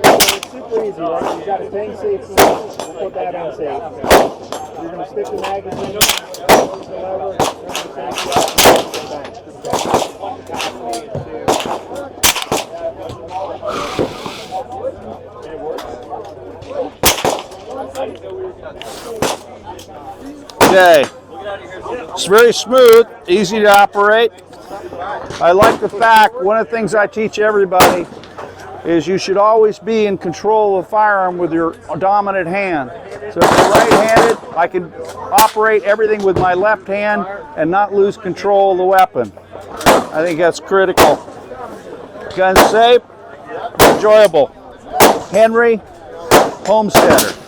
It's super easy, right? You got a 10 safe. We'll put that on safe. You're going to stick the magazine, close the lever, turn the safety off. Okay. It's very smooth, easy to operate. I like the fact, one of the things I teach everybody is you should always be in control of the firearm with your dominant hand. So if you're right-handed, I can operate everything with my left hand and not lose control of the weapon. I think that's critical. Gun safe, enjoyable. Henry, Homesteader.